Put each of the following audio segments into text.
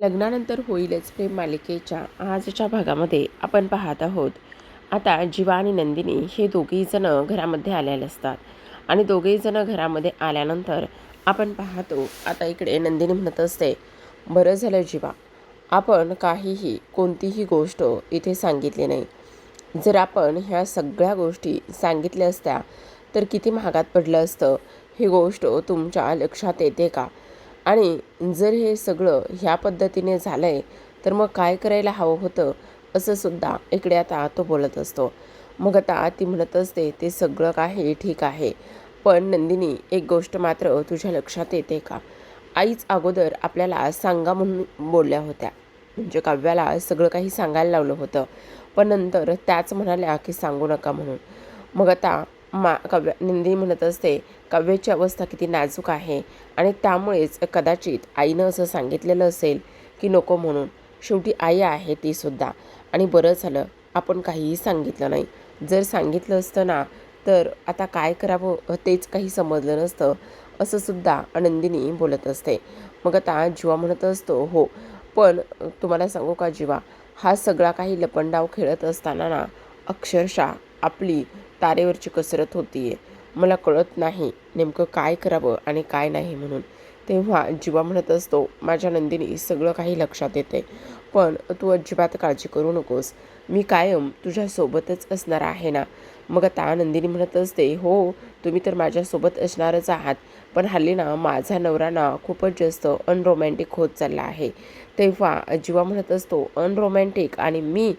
लग्नानंतर होईलच प्रेम मालिकेच्या आजच्या भागामध्ये आपण पाहत आहोत. आता जीवा आणि नंदिनी हे दोघेही जण घरामध्ये आलेले असतात आणि दोघेही जण घरामध्ये आल्यानंतर आपण पाहतो. आता इकडे नंदिनी म्हणत असते, बरं झालं जीवा, आपण कोणतीही गोष्ट इथे सांगितली नाही. जर आपण ह्या सगळ्या गोष्टी सांगितल्या असत्या तर किती महागात पडलं असतं. ही गोष्ट तुमच्या लक्षात येते का? आणि जर हे सगळं ह्या पद्धतीने झालं आहे तर मग काय करायला हवं होतं, असं सुद्धा इकडे आता तो बोलत असतो. मग आता ती म्हणत असते, ते सगळं काही ठीक आहे, पण नंदिनी एक गोष्ट मात्र तुझ्या लक्षात येते का? आईच अगोदर आपल्याला सांगा म्हणून बोलल्या होत्या, म्हणजे काव्याला सगळं काही सांगायला लावलं होतं, पण नंतर त्याच म्हणाल्या की सांगू नका म्हणून. मग आता नंदिनी म्हणत असते, काव्याची अवस्था किती नाजूक आहे आणि त्यामुळेच कदाचित आईनं असं सांगितलेलं असेल की नको म्हणून. शेवटी आई आहे ती सुद्धा, आणि बरं झालं आपण काहीही सांगितलं नाही. जर सांगितलं असतं ना तर आता काय करावं तेच काही समजलं नसतं, असं सुद्धा नंदिनी बोलत असते. मग आता जीवा म्हणत असतो, हो, पण तुम्हाला सांगू का जीवा, हा सगळा काही लपंडाव खेळत असताना ना अक्षरशः आपली तारेवरची कसरत होतीये. मला कळत नाही नेमकं काय करावं आणि काय नाही म्हणून. तेव्हा जीवा म्हणत असतो, माझ्या नंदिनी सगळं काही लक्षात येते, पण तू अजिबात काळजी करू नकोस, मी कायम तुझ्यासोबतच असणार आहे ना. मग आता नंदिनी म्हणत असते, हो, तुम्ही तर माझ्यासोबत असणारच आहात, पण हल्ली ना माझा नवरा ना खूपच जास्त अनरोमॅन्टिक होत चालला आहे. तेव्हा जीवा म्हणत असतो, अनरोमॅन्टिक आणि मी?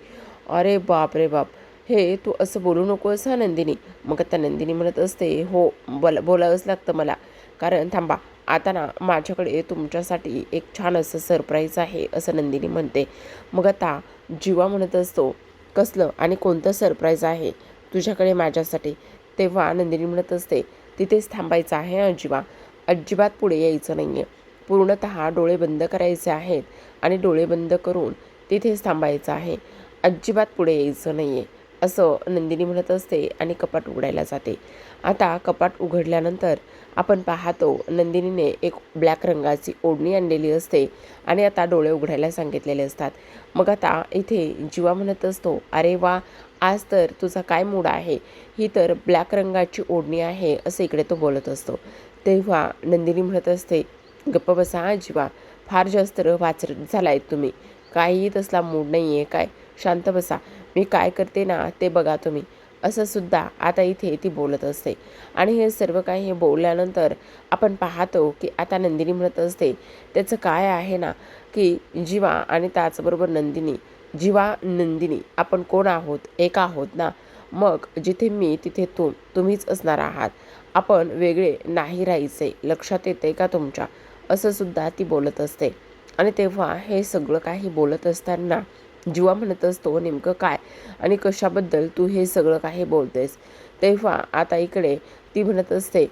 अरे बाप रे बाप, हे तू असं बोलू नकोस हा नंदिनी. मग आता नंदिनी म्हणत असते, हो, बोलावंच लागतं मला, कारण थांबा, आता ना माझ्याकडे तुमच्यासाठी एक छान असं सरप्राईज आहे, असं नंदिनी म्हणते. मग आता जीवा म्हणत असतो, कसलं आणि कोणतं सरप्राईज आहे तुझ्याकडे माझ्यासाठी? तेव्हा नंदिनी म्हणत असते, तिथेच थांबायचं आहे हं जीवा, अजिबात पुढे यायचं नाही आहे. पूर्णतः डोळे बंद करायचे आहेत आणि डोळे बंद करून तिथेच थांबायचं आहे, अजिबात पुढे यायचं नाही आहे, असं नंदिनी म्हणत असते आणि कपाट उघडायला जाते. आता कपाट उघडल्यानंतर आपण पाहतो, नंदिनीने एक ब्लॅक रंगाची ओढणी आणलेली असते आणि आता डोळे उघडायला सांगितलेले असतात. मग आता इथे जीवा म्हणत असतो, अरे वा, आज तर तुझा काय मूड आहे, ही तर ब्लॅक रंगाची ओढणी आहे, असं इकडे तो बोलत असतो. तेव्हा नंदिनी म्हणत असते, गप्प बसा हा जीवा, फार जास्त वाचरत झालाय तुम्ही, काहीही तसला मूड नाही आहे काय, शांत बसा, मी काय करते ना ते बघा तुम्ही, असं सुद्धा आता इथे ती बोलत असते. आणि हे सर्व काही हे बोलल्यानंतर आपण पाहतो की आता नंदिनी म्हणत असते, त्याचं काय आहे ना की जीवा आणि त्याचबरोबर नंदिनी, जीवा नंदिनी आपण कोण आहोत, एक आहोत ना. मग जिथे मी तिथे तुम्हीच असणार आहात, आपण वेगळे नाही राहायचे, लक्षात येते का तुमच्या, असं सुद्धा ती बोलत असते. आणि तेव्हा हे सगळं काही बोलत असताना जीवा म्हणत असतो, नेमकं काय आणि कशाबद्दल तू हे सगळं काही बोलतेस? तेव्हा आता इकडे ती म्हणत असते,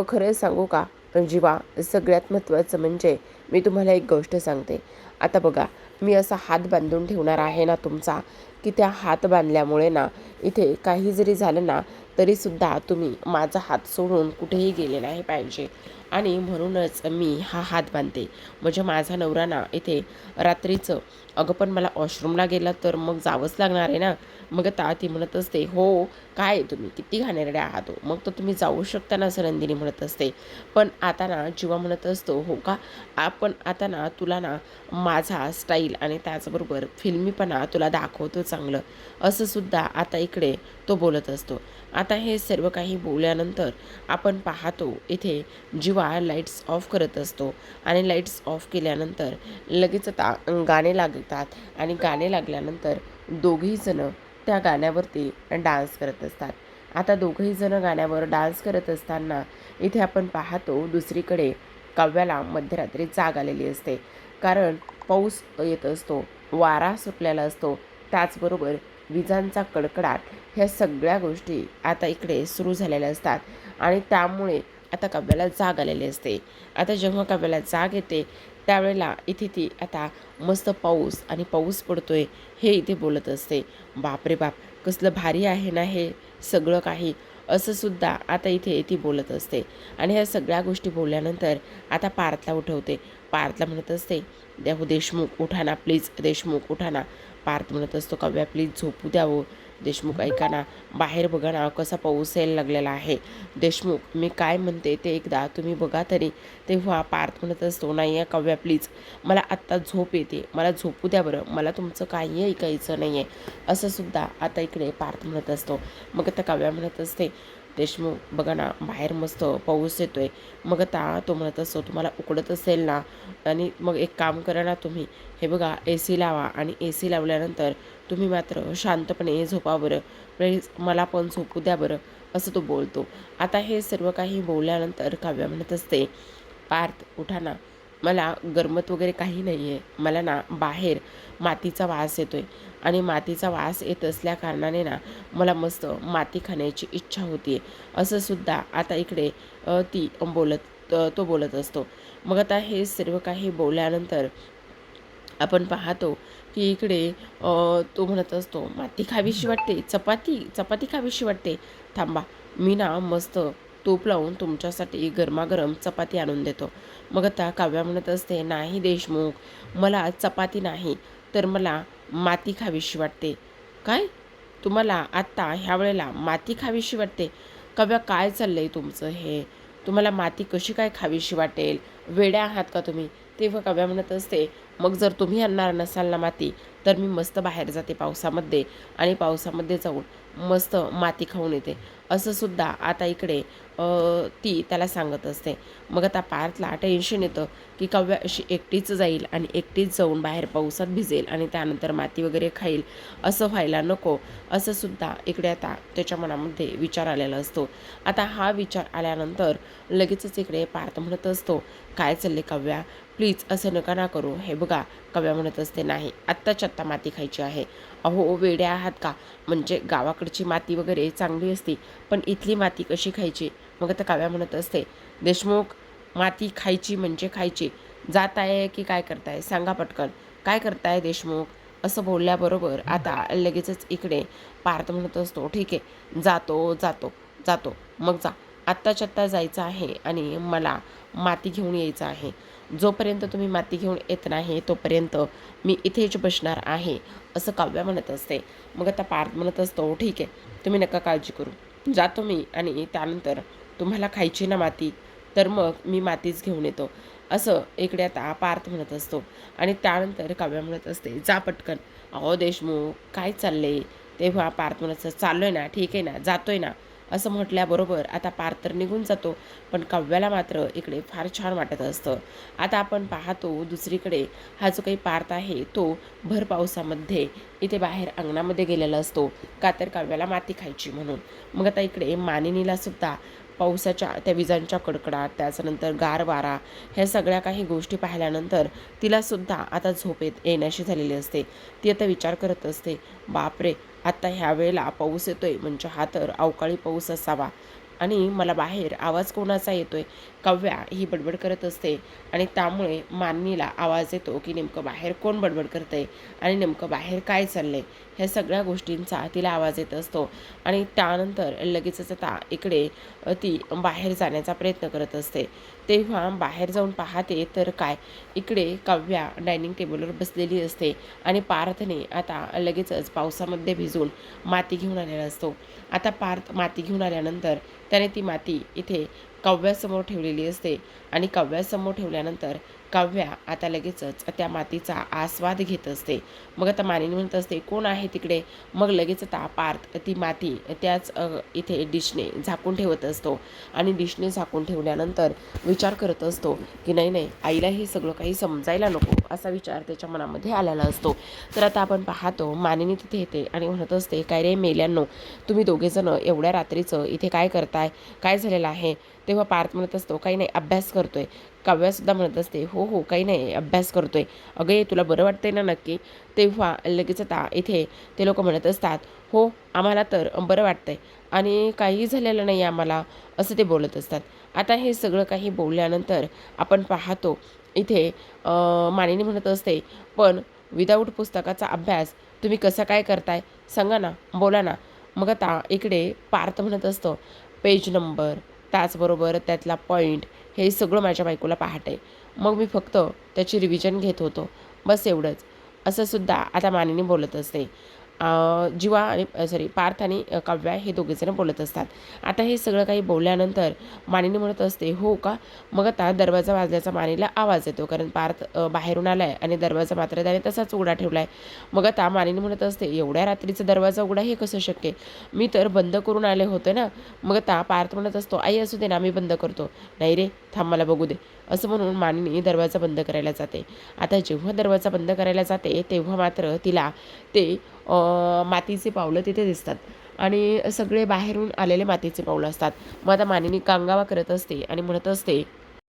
खरं सांगू का जीवा, सगळ्यात महत्त्वाचं म्हणजे मी तुम्हाला एक गोष्ट सांगते. आता बघा, मी असा हात बांधून ठेवणार आहे ना तुमचा, की त्या हात बांधल्यामुळे ना इथे काही जरी झालं ना तरीसुद्धा तुम्ही माझा हात सोडून कुठेही गेले नाही पाहिजे, आणि म्हणूनच मी हा हात बांधते. म्हणजे माझा नवरा ना इथे रात्रीचं, अगं पण मला वॉशरूमला गेला तर मग जावंच लागणार आहे ना. मग आता ती म्हणत असते, हो, काय तुम्ही किती घाणेरडे आहात हो, मग तर तुम्ही जाऊ शकता ना, असं नंदिनी म्हणत असते. पण आता ना जीवा म्हणत असतो, हो का, आपण आता ना तुला ना माझा स्टाईल आणि त्याचबरोबर फिल्मीपणा तुला दाखवतो चांगलं, असं सुद्धा आता इकडे तो बोलत असतो. आता हे सर्व काही बोलल्यानंतर आपण पाहतो इथे जीवा लाईट्स ऑफ करत असतो आणि लाईट्स ऑफ केल्यानंतर लगेच आता गाणे लागतात आणि गाणे लागल्यानंतर दोघेही जण त्या गाण्यावरती डान्स करत असतात. आता दोघंही जण गाण्यावर डान्स करत असताना इथे आपण पाहतो, दुसरीकडे काव्याला मध्यरात्री जाग आलेली असते, कारण पाऊस येत असतो, वारा सुटलेला असतो, त्याचबरोबर विजांचा कडकडाट, ह्या सगळ्या गोष्टी आता इकडे सुरू झालेल्या असतात आणि त्यामुळे आता काव्याला जाग आलेली असते. आता जेव्हा काव्याला जाग येते त्यावेळेला इथे ती आता मस्त पाऊस आणि पाऊस पडतोय हे इथे बोलत असते. बाप रे बाप, कसलं भारी आहे ना हे सगळं काही, असं सुद्धा आता इथे ती बोलत असते. आणि ह्या सगळ्या गोष्टी बोलल्यानंतर आता पार्थला उठवते. पार्थला म्हणत असते, देशमुख उठा ना प्लीज, देशमुख उठा ना. पार्थ म्हणत असतो, काव्या प्लीज झोपू द्यावं. देशमुख ऐका ना, बाहेर बघा ना कसा पाऊस यायला लागलेला आहे. देशमुख मी काय म्हणते ते एकदा तुम्ही बघा तरी. तेव्हा पार्थ म्हणत असतो, नाही आहे काव्या प्लीज, मला आत्ता झोप येते, मला झोपू द्या बरं, मला तुमचं काही ऐकायचं नाही आहे. असं सुद्धा आता इकडे पार्थ म्हणत असतो. मग आता काव्या म्हणत असते, देशमुख बघा ना बाहेर मस्त पाऊस येतोय. मग आता तो म्हणत असतो, तुम्हाला उकडत असेल ना, आणि मग एक काम करा ना तुम्ही, हे बघा AC लावा आणि AC लावल्यानंतर तुम्ही मात्र शांतपणे झोपा बरं, प्लीज मला पण झोपू द्या बरं. असं तो बोलतो. आता हे सर्व काही बोलल्यानंतर काव्या म्हणत असते, पार्थ उठा ना, मला गरमत वगैरे काही नाही आहे, मला ना बाहेर मातीचा वास येतोय आणि मातीचा वास येत असल्या कारणाने ना मला मस्त माती खाण्याची इच्छा होती आहे. असं सुद्धा आता इकडे तो बोलत असतो. मग आता हे सर्व काही बोलल्यानंतर आपण पाहतो की इकडे तो म्हणत असतो, माती खावीशी वाटते, चपाती चपाती खावीशी वाटते, थांबा मी ना मस्त तूप लावून तुमच्यासाठी गरमागरम चपाती आणून देतो. मग आता काव्या म्हणत असते, नाही देशमुख, मला चपाती नाही तर मला माती खावीशी वाटते. काय, तुम्हाला आत्ता ह्या वेळेला माती खावीशी वाटते? काव्या काय चाललंय तुमचं हे? तुम्हाला माती कशी काय खावीशी वाटेल? वेड्या आहात का तुम्ही? तेव्हा काव्या म्हणत असते, मग जर तुम्ही आणणार नसाल ना माती, तर मी मस्त बाहेर जाते पावसामध्ये आणि पावसामध्ये जाऊन मस्त माती खाऊन येते. असं सुद्धा आता इकडे ती त्याला सांगत असते. मग आता पार्थला टेन्शन येतं की काव्या अशी एकटीच जाईल आणि एकटीच जाऊन बाहेर पावसात भिजेल आणि त्यानंतर माती वगैरे खाईल. असं व्हायला नको. असं सुद्धा इकडे आता त्याच्या मनामध्ये विचार आलेला असतो. आता हा विचार आल्यानंतर लगेचच इकडे पार्थ म्हणत असतो, काय चालले काव्या, प्लीज असं नका ना करू. हे बघा, काव्या म्हणत असते, नाही आत्ताच्या आत्ता माती खायची आहे. अहो वेड्या आहात का, म्हणजे गावाकडची माती वगैरे चांगली असती, पण इथली माती कशी खायची? मग आता काव्या म्हणत असते, देशमुख माती खायची म्हणजे खायची, जात आहे की काय करताय सांगा पटकन, काय करताय देशमुख? असं बोलल्याबरोबर आता लगेचच इकडे पार्थ म्हणत असतो, ठीक आहे जातो जातो जातो, मग जा, आत्ताच्या आत्ता जायचं आहे आणि मला माती घेऊन यायचं आहे. जोपर्यंत तुम्ही माती घेऊन येत नाही तोपर्यंत मी इथेच बसणार आहे. असं काव्या म्हणत असते. मग आता पार्थ म्हणत असतो, ठीक आहे तुम्ही नका काळजी करू, जातो मी आणि त्यानंतर तुम्हाला खायची ना माती, तर मग मी मातीच घेऊन येतो. असं इकडे आता पार्थ म्हणत असतो. आणि त्यानंतर काव्या म्हणत असते, जा पटकन. अहो देशमुख काय चालले? तेव्हा पार्थ म्हणत असतं, चाललोय ना, ठीक आहे ना, जातोय ना. असं म्हटल्याबरोबर आता पार्थ तर निघून जातो, पण काव्याला मात्र इकडे फार छान वाटत असतं. आता आपण पाहतो दुसरीकडे हा जो काही पार्थ आहे तो भर पावसामध्ये इथे बाहेर अंगणामध्ये गेलेला असतो, का तर काव्याला माती खायची म्हणून. मग आता इकडे मानिनीला सुद्धा पावसाच्या त्या विजांच्या कडकडाट, त्याच्यानंतर गार वारा, ह्या सगळ्या काही गोष्टी पाहिल्यानंतर तिलासुद्धा आता झोप येण्याशी झालेली असते. ती आता विचार करत असते, बापरे, आत्ता ह्या वेळेला पाऊस येतोय म्हणजे हा तर अवकाळी पाऊस असावा. आणि मला बाहेर आवाज कोणाचा येतोय? काव्या ही बडबड करत असते आणि त्यामुळे मानिनीला आवाज येतो की नेमकं बाहेर कोण बडबड करतंय आणि नेमकं बाहेर काय चाललंय, ह्या सगळ्या गोष्टींचा तिला आवाज येत असतो. आणि त्यानंतर लगेचच आता इकडे ती बाहेर जाण्याचा प्रयत्न करत असते. तेव्हा बाहेर जाऊन पाहते तर काय, इकडे काव्या डायनिंग टेबलवर बसलेली असते आणि पार्थने आता लगेचच पावसामध्ये भिजून माती घेऊन आलेला असतो. आता पार्थ माती घेऊन आल्यानंतर त्याने ती माती इथे काव्यासमोर ठेवलेली असते आणि काव्यासमोर ठेवल्यानंतर काव्या आता लगेचच त्या मातीचा आस्वाद घेत असते. मग आता मानिनी म्हणत असते, कोण आहे तिकडे? मग लगेच आता पार्थ ती माती त्याच इथे डिशने झाकून ठेवत असतो आणि डिशने झाकून ठेवल्यानंतर विचार करत असतो की नाही नाही, आईला हे सगळं काही समजायला नको, असा विचार त्याच्या मनामध्ये आलेला असतो. तर आता आपण पाहतो मानिनी तिथे येते आणि म्हणत असते, काय रे मेल्यांनो, तुम्ही दोघेजण एवढ्या रात्रीचं इथे काय करताय, काय झालेलं आहे? तेव्हा पार्थ म्हणत असतो, काही नाही अभ्यास करतोय. काव्यासुद्धा म्हणत असते, हो हो काही नाही अभ्यास करतोय. अगं ये तुला बरं वाटतंय ना नक्की? तेव्हा लगेच आता इथे ते लोक म्हणत असतात, हो आम्हाला तर बरं वाटतंय आणि काहीही झालेलं नाही आम्हाला, असं ते बोलत असतात. आता हे सगळं काही बोलल्यानंतर आपण पाहतो इथे मानिनी म्हणत असते, पण विदाऊट पुस्तकाचा अभ्यास तुम्ही कसं काय करताय सांगा ना, बोला ना. मग आता इकडे पार्थ म्हणत असतो, पेज नंबर, त्याचबरोबर त्यातला पॉईंट, हे सगळं माझ्या बायकोला पाहत आहे. मग मी फक्त त्याची रिव्हिजन घेत होतो, बस एवढंच. असंसुद्धा आता मानिनी बोलत असते. जीवा आणि पार्थ आणि काव्या हे दोघेजण बोलत असतात. आता हे सगळं काही बोलल्यानंतर मानिनी म्हणत असते, हो का? मग आता दरवाजा वाजल्याचा मानीला आवाज येतो, कारण पार्थ बाहेरून आला आहे आणि दरवाजा मात्र त्याने तसाच उघडा ठेवला आहे. मग आता मानिनी म्हणत असते, एवढ्या रात्रीचा दरवाजा उघडा हे कसं शक्य? मी तर बंद करून आले होते ना. मग आता पार्थ म्हणत असतो, आई असू दे ना, मी बंद करतो. नाही रे, थांब मला बघू दे, असं म्हणून मानिनी दरवाजा बंद करायला जाते. आता जेव्हा दरवाजा बंद करायला जाते तेव्हा मात्र तिला ते मातीचे पावलं तिथे दिसतात आणि सगळे बाहेरून आलेले मातीचे पावलं असतात. मग आता मानिनी कांगावा करत असते आणि म्हणत असते,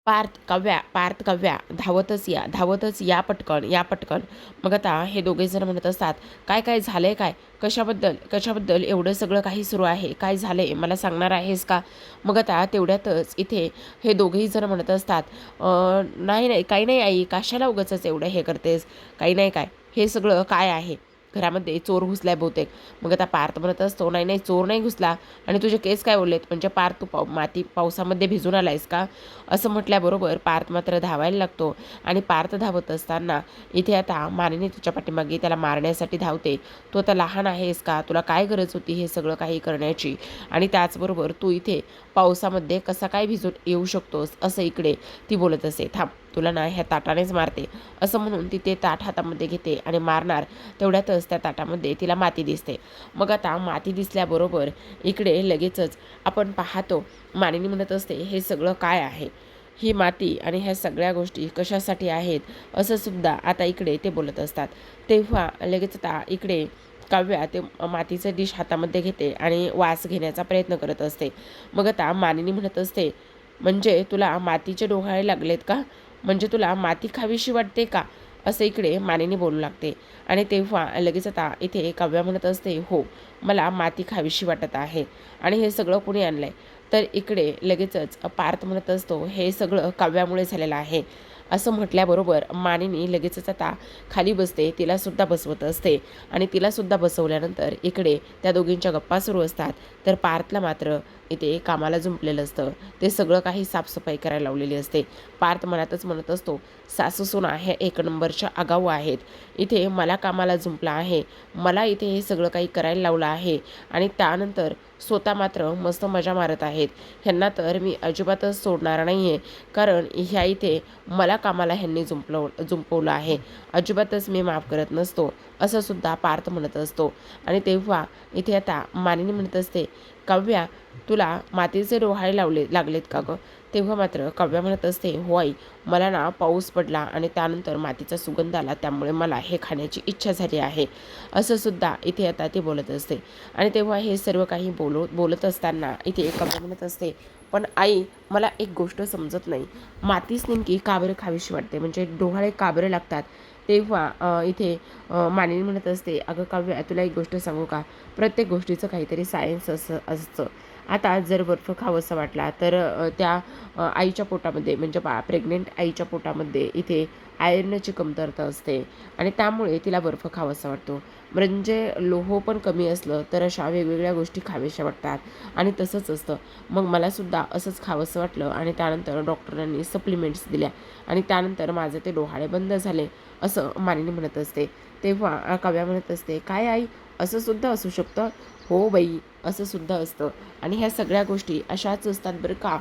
पार्थ काव्या, पार्थ काव्या, धावतच या पटकन, या पटकन. मग आता हे दोघेजण म्हणत असतात, काय काय झालंय काय? कशाबद्दल एवढं सगळं काही सुरू आहे? काय झालंय मला सांगणार आहेस का? मग आता तेवढ्यातच इथे हे दोघेही जण म्हणत असतात, नाही नाही, काही नाही आई, कशाला उगाचच एवढं हे करतेस? काही नाही, काय हे सगळं काय आहे? घरामध्ये चोर घुसलाय बहुतेक. मग आता पार्थ म्हणत असतो, नाही नाही, चोर नाही घुसला. आणि तुझे केस काय बोललेत? म्हणजे पार्थ तू पावसामध्ये भिजून आलायस का? असं म्हटल्याबरोबर पार्थ मात्र धावायला लागतो. आणि पार्थ धावत असताना इथे आता मानिनी तुझ्या पाठीमागे त्याला मारण्यासाठी धावते. तू आता लहान आहेस का? तुला काय गरज होती हे सगळं काही करण्याची? आणि त्याचबरोबर तू इथे पावसामध्ये कसा काय भिजून येऊ शकतोस? असं इकडे ती बोलत असे. थांब, तुला ना ह्या ताटानेच मारते, असं म्हणून ती ते ताट हातामध्ये घेते आणि मारणार. तेवढ्यातच त्या ताटामध्ये तिला माती दिसते. मग आता माती दिसल्याबरोबर इकडे लगेचच आपण पाहतो, मानिनी म्हणत असते, हे सगळं काय आहे? ही माती आणि ह्या सगळ्या गोष्टी कशासाठी आहेत? असं सुद्धा आता इकडे ते बोलत असतात. तेव्हा लगेच आता इकडे काव्या ते मातीचं डिश हातामध्ये घेते आणि वास घेण्याचा प्रयत्न करत असते. मग आता मानिनी म्हणत असते, म्हणजे तुला मातीचे डोहाळे लागलेत का? म्हणजे तुला माती खावीशी वाटते का? असं इकडे मानिनी बोलू लागते. आणि तेव्हा लगेच आता इथे काव्या म्हणत असते, हो, मला माती खावीशी वाटत आहे. आणि हे सगळं कुणी आणलं आहे? तर इकडे लगेचच पार्थ म्हणत असतो, हे सगळं काव्यामुळे झालेलं आहे. असं म्हटल्याबरोबर मानिनी लगेचच आता खाली बसते, तिलासुद्धा बसवत असते. आणि तिलासुद्धा बसवल्यानंतर इकडे त्या दोघींच्या गप्पा सुरू असतात. तर पार्थला मात्र इथे कामाला जुंपलेलं असतं. ते सगळं काही साफसफाई करायला लावलेली असते. पार्थ मनातच म्हणत असतो, सासू सुना ह्या एक नंबरच्या आगाऊ आहेत. इथे मला कामाला जुंपला आहे, मला इथे हे सगळं काही करायला लावलं आहे आणि त्यानंतर स्वतः मात्र मस्त मजा मारत आहेत. ह्यांना तर मी अजिबातच सोडणार नाही आहे, कारण ह्या इथे मला कामाला ह्यांनी जुंपवलं आहे. अजिबातच मी माफ करत नसतो, असं सुद्धा पार्थ म्हणत असतो. आणि तेव्हा इथे आता मानिनी म्हणत असते, काव्या, तुला मातीचे डोहाळे लागलेत का गं? तेव्हा मात्र काव्या म्हणत असते, हो आई, मला ना पाऊस पडला आणि त्यानंतर मातीचा सुगंध आला, त्यामुळे मला हे खाण्याची इच्छा झाली आहे, असं सुद्धा इथे आता ती बोलत असते. आणि तेव्हा हे सर्व काही बोलत असताना इथे काव्या म्हणत असते, पण आई, मला एक गोष्ट समजत नाही, मातीच नेमकी का बरं खावीशी वाटते? म्हणजे डोहाळे का बरं लागतात? तेव्हा इथे मानिनी म्हणत असते, अगं काव्या, तुला एक गोष्ट सांगू का? प्रत्येक गोष्टीचं काहीतरी सायन्स असतं. आता जर बर्फ खावंसं वाटला तर त्या आईच्या पोटामध्ये, म्हणजे प्रेग्नेंट आईच्या पोटामध्ये इथे आयर्नची कमतरता असते आणि त्यामुळे तिला बर्फ खावासा वाटतो. म्हणजे लोह पण कमी असलं तर अशा वेगवेगळ्या गोष्टी खाव्याशा वाटतात आणि तसंच असतं. मग मलासुद्धा असंच खावंसं वाटलं आणि त्यानंतर डॉक्टरांनी सप्लिमेंट्स दिल्या आणि त्यानंतर माझे ते डोहाळे बंद झाले, असं मानिनी म्हणत असते. तेव्हा काव्या म्हणत असते, काय आई, असं सुद्धा असू शकतं? हो बाई, असं सुद्धा असतं आणि ह्या सगळ्या गोष्टी अशाच असतात बरं का.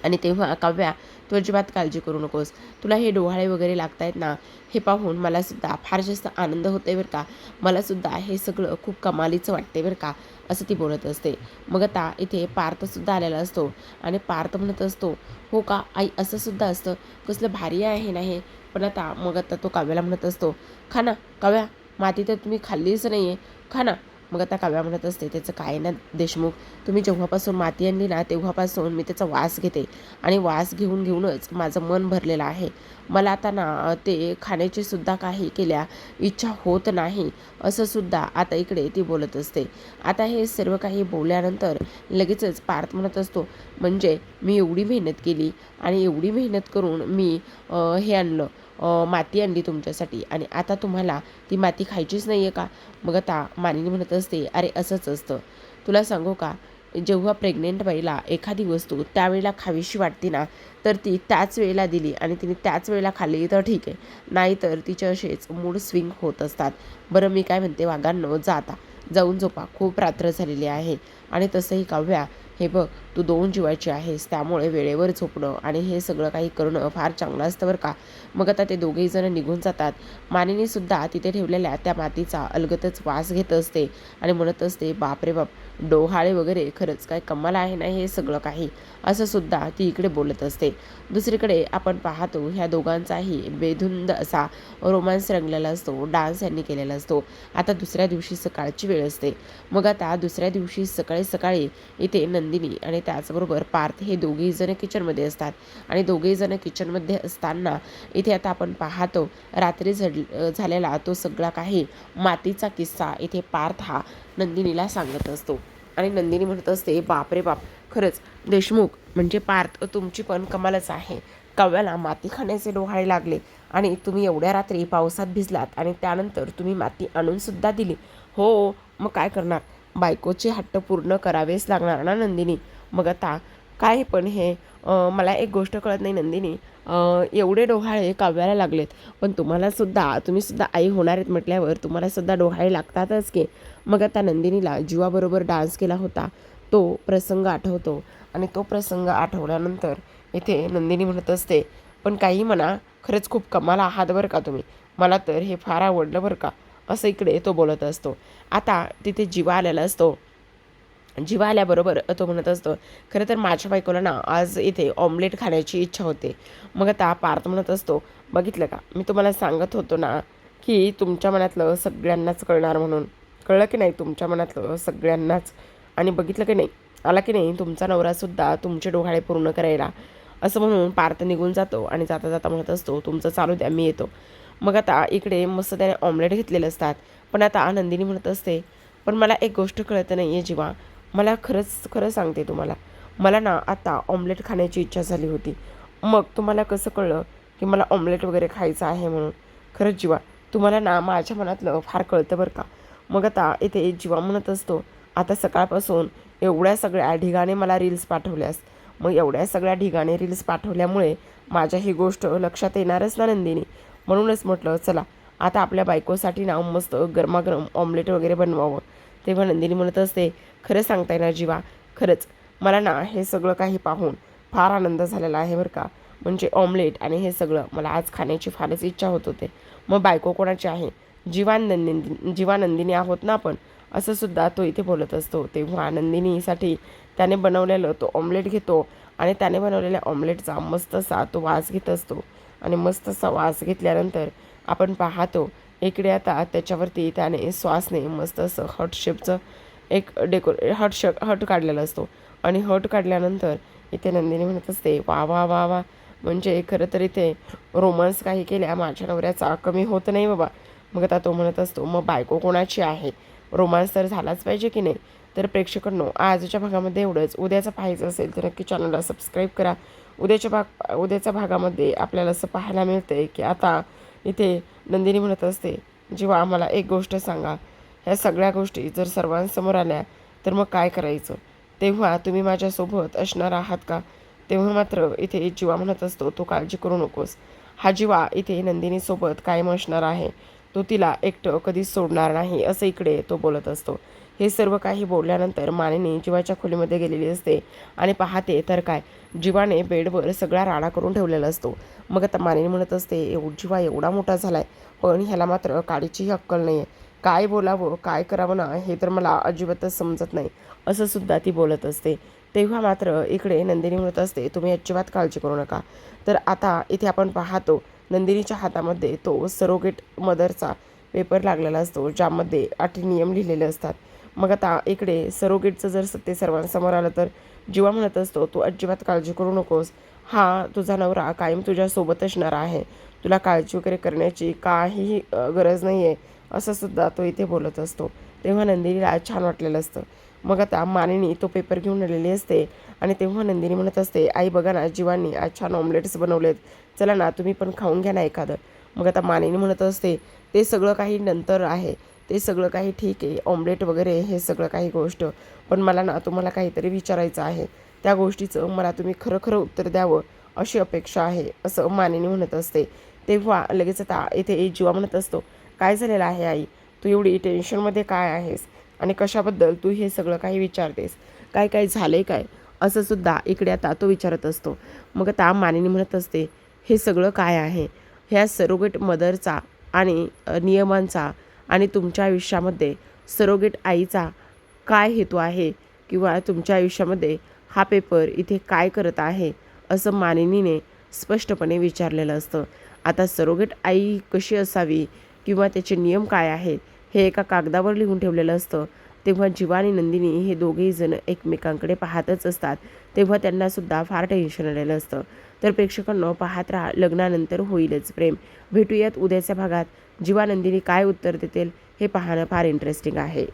आणि तेव्हा काव्या, तू अजिबात काळजी करू नकोस, तुला हे डोहाळे वगैरे लागतायत ना, हे पाहून मलासुद्धा फार जास्त आनंद होतो आहे बरं का. मलासुद्धा हे सगळं खूप कमालीचं वाटते बरं का, असं ती बोलत असते. मग आता इथे पार्थसुद्धा आलेला असतो आणि पार्थ म्हणत असतो, हो का आई, असं सुद्धा असतं? कसलं भारी आहे ना हे. पण आता मग आता तो काव्याला म्हणत असतो, खा ना काव्या, माती तर तुम्ही खाल्लीच नाही आहे, खा ना. मग आता काव्या म्हणत असते, त्याचं काय ना देशमुख, तुम्ही जेव्हापासून माती आणली ना तेव्हापासून मी त्याचा वास घेते आणि वास घेऊनच माझं मन भरलेलं आहे. मला आता ना ते खाण्याची सुद्धा काही केल्या इच्छा होत नाही, असं सुद्धा आता इकडे ती बोलत असते. आता हे सर्व काही बोलल्यानंतर लगेचच पार्थ म्हणत असतो, म्हणजे मी एवढी मेहनत केली आणि एवढी मेहनत करून मी हे आणलं, माती आणली तुमच्यासाठी आणि आता तुम्हाला ती माती खायचीच नाही आहे का? मग आता मानिनी म्हणत असते, अरे असंच असतं, तुला सांगू का, जेव्हा प्रेग्नेंट बाईला एखादी वस्तू त्यावेळेला खावीशी वाटते ना, तर ती त्याच वेळेला दिली आणि तिने त्याच वेळेला खाल्ली तर ठीक आहे, नाहीतर तिचे असेच मूड स्विंग होत असतात. बरं मी काय म्हणते वाघांनो, जा आता जाऊन झोपा, खूप रात्र झालेली आहे. आणि तसंही काव्या, हे बघ, तू 2 जीवाची आहेस, त्यामुळे वेळेवर झोपणं आणि हे सगळं काही करणं फार चांगलं असतं बरं का. मग आता ते दोघेही जण निघून जातात. मानिनीसुद्धा तिथे ठेवलेल्या त्या मातीचा अलगतच वास घेत असते आणि म्हणत असते, बाप रे बाप, डोहाळे वगैरे, खरंच काय कमाल आहे ना हे सगळं काही, असं सुद्धा ती इकडे बोलत असते. दुसरीकडे आपण पाहतो ह्या दोघांचाही बेधुंद असा रोमांस रंगलेला असतो, डान्स यांनी केलेला असतो. आता दुसऱ्या दिवशी सकाळची वेळ असते. मग आता दुसऱ्या दिवशी सकाळी सकाळी इथे नंदिनी आणि त्याचबरोबर पार्थ हे दोघेही जण किचनमध्ये असतात. आणि दोघेही जण किचनमध्ये असताना इथे आता आपण पाहतो रात्री झालेला तो सगळा काही मातीचा किस्सा इथे पार्थ हा नंदिनीला सांगत असतो. आणि नंदिनी म्हणत असते, बाप रे बाप, खरंच देशमुख म्हणजे पार्थ, तुमची पण कमालच आहे. काव्याला माती खाण्याचे डोहाळे लागले आणि तुम्ही एवढ्या रात्री पावसात भिजलात आणि त्यानंतर तुम्ही माती आणून सुद्धा दिली. हो, मग काय करणार, बायकोचे हट्ट पूर्ण करावेच लागणार ना नंदिनी. मग आता काय पण हे मला एक गोष्ट कळत नाही नंदिनी, एवढे डोहाळे काव्याला लागलेत, पण तुम्ही सुद्धा आई होणार आहेत म्हटल्यावर तुम्हाला सुद्धा डोहाळे लागतातच की. मग आता नंदिनीला जीवाबरोबर डान्स केला होता तो प्रसंग आठवतो. आणि तो प्रसंग आठवल्यानंतर इथे नंदिनी म्हणत असते, पण काही म्हणा, खरंच खूप कमाल आहात बरं का तुम्ही, मला तर हे फार आवडलं बरं का, असं इकडे तो बोलत असतो. आता तिथे जीवा आलेला असतो. जीवा आल्याबरोबर तो म्हणत असतो, खरं तर माझ्या बायकोला ना आज इथे ऑमलेट खाण्याची इच्छा होते. मग आता पार्थ म्हणत असतो, बघितलं का, मी तुम्हाला सांगत होतो ना की तुमच्या मनातलं सगळ्यांनाच कळणार म्हणून. कळलं की नाही तुमच्या मनातलं सगळ्यांनाच? आणि बघितलं की नाही, आला की नाही तुमचा नवरासुद्धा तुमचे डोहाळे पूर्ण करायला. असं म्हणून पार्थ निघून जातो आणि जाता जाता म्हणत असतो, तुमचं चालू द्या, मी येतो. मग आता इकडे मस्त त्याने ऑमलेट घेतलेले असतात. पण आता नंदिनी म्हणत असते, पण मला एक गोष्ट कळत नाही आहे जीवा, मला खरं सांगते तुम्हाला, मला ना आता ऑमलेट खाण्याची इच्छा झाली होती. मग तुम्हाला कसं कळलं की मला ऑमलेट वगैरे खायचं आहे म्हणून? खरंच जीवा, तुम्हाला ना माझ्या मनातलं फार कळतं बरं का. मग आता इथे जीवा म्हणत असतो, आता सकाळपासून एवढ्या सगळ्या ढिगाने मला रील्स पाठवल्यास, मग एवढ्या सगळ्या ढिगाने रील्स पाठवल्यामुळे माझ्या ही गोष्ट लक्षात येणारच ना नंदिनी. म्हणूनच म्हटलं चला आता आपल्या बायकोसाठी ना मस्त गरमागरम ऑमलेट वगैरे बनवावं. तेव्हा नंदिनी म्हणत असते, खरं सांगताय ना जीवा, खरंच मला ना हे सगळं काही पाहून फार आनंद झालेला आहे बरं का. म्हणजे ऑमलेट आणि हे सगळं मला आज खाण्याची फारच इच्छा होत होते. मग बायको कोणाची आहे? जीवा नंदिनी आहोत ना आपण, असं सुद्धा तो इथे बोलत असतो. तेव्हा नंदिनीसाठी त्याने बनवलेलं तो ऑमलेट घेतो आणि त्याने बनवलेल्या ऑमलेटचा मस्त असा तो वास घेत असतो. आणि मस्त असा वास घेतल्यानंतर आपण पाहतो इकडे आता त्याच्यावरती त्याने श्वासने मस्त असं हट शेपचं एक हट काढलेला असतो. आणि हट काढल्यानंतर इथे नंदिनी म्हणत असते, वा वा वा वा, म्हणजे खरं तर इथे रोमांस काही केल्या माझ्या नवऱ्याचा कमी होत नाही बाबा. मग आता तो म्हणत असतो, मग बायको कोणाची आहे? रोमांस तर झालाच पाहिजे की नाही. तर प्रेक्षकांनो, आजच्या भागामध्ये एवढंच. उद्याचं पाहायचं असेल तर नक्की चॅनलला सबस्क्राईब करा. उद्याच्या भागामध्ये आपल्याला असं पाहायला मिळतं आहे की आता इथे नंदिनी म्हणत असते, जेव्हा आम्हाला एक गोष्ट सांगा, ह्या सगळ्या गोष्टी जर सर्वांसमोर आल्या तर मग काय करायचं? तेव्हा तुम्ही माझ्यासोबत असणार आहात का? तेव्हा मात्र इथे जीवा म्हणत असतो, तो काळजी करू नकोस. हा जीवा इथे नंदिनीसोबत कायम असणार आहे, तो तिला एकटं कधीच सोडणार नाही, असं इकडे तो बोलत असतो. हे सर्व काही बोलल्यानंतर मानिनी जीवाच्या खोलीमध्ये गेलेली असते आणि पाहते तर काय, जीवाने बेडवर सगळा राडा करून ठेवलेला असतो. मग आता मानिनी म्हणत असते, जीवा एवढा मोठा झाला आहे, पण ह्याला मात्र काडीचीही अक्कल नाही आहे. काय बोलावं, काय करावं ना, हे तर मला अजिबातच समजत नाही, असं सुद्धा ती बोलत असते. तेव्हा मात्र इकडे नंदिनी म्हणत असते, तुम्ही अजिबात काळजी करू नका. तर आता इथे आपण पाहतो नंदिनीच्या हातामध्ये तो सरोगेट मदरचा पेपर लागलेला असतो, ज्यामध्ये 8 नियम लिहिलेले असतात. मग आता इकडे सरोगेटचं जर सत्य सर्वांसमोर आलं तर जीवा म्हणत असतो, तू अजिबात काळजी करू नकोस, हा तुझा नवरा कायम तुझ्यासोबत असणार आहे, तुला काळजी वगैरे करण्याची काहीही गरज नाही आहे, असं सुद्धा तो इथे बोलत असतो. तेव्हा नंदिनीला छान वाटलेलं असतं. मग आता मानिनी तो पेपर घेऊन आलेली असते आणि तेव्हा नंदिनी म्हणत असते, आई बघा ना, जीवांनी आज छान ऑमलेट्स बनवलेत, चला ना तुम्ही पण खाऊन घ्या ना एखादं. मग आता मानिनी म्हणत असते, ते सगळं काही नंतर आहे, ते सगळं काही ठीक आहे, ऑमलेट वगैरे हे सगळं काही गोष्ट, पण मला ना तुम्हाला काहीतरी विचारायचं आहे. त्या गोष्टीचं मला तुम्ही खरं खरं उत्तर द्यावं अशी अपेक्षा आहे, असं मानिनी म्हणत असते. तेव्हा लगेच आता इथे जीवा म्हणत असतो, काय झालेलं आहे आई, तू एवढी टेन्शनमध्ये काय आहेस आणि कशाबद्दल तू हे सगळं काही विचारतेस, काय काय झालं आहे काय, असं सुद्धा इकडे आता तो विचारत असतो. मग आता मानिनी म्हणत असते, हे सगळं काय आहे, ह्या सरोगेट मदरचा आणि नियमांचा आणि तुमच्या आयुष्यामध्ये सरोगेट आईचा काय हेतू आहे, किंवा तुमच्या आयुष्यामध्ये हा पेपर इथे काय करत आहे, असं मानिनीने स्पष्टपणे विचारलेलं असतं. आता सरोगेट आई कशी असावी किंवा त्याचे नियम काय आहेत हे एका कागदावर लिहून ठेवलेलं असतं. तेव्हा जीवा आणि नंदिनी हे दोघेही जण एकमेकांकडे पाहतच असतात. तेव्हा त्यांनासुद्धा फार टेन्शन आलेलं असतं. तर प्रेक्षकांनो, पाहत राहा, लग्नानंतर होईलच प्रेम. भेटूयात उद्याच्या भागात. जीवा नंदिनी काय उत्तर देतील हे पाहणं फार इंटरेस्टिंग आहे.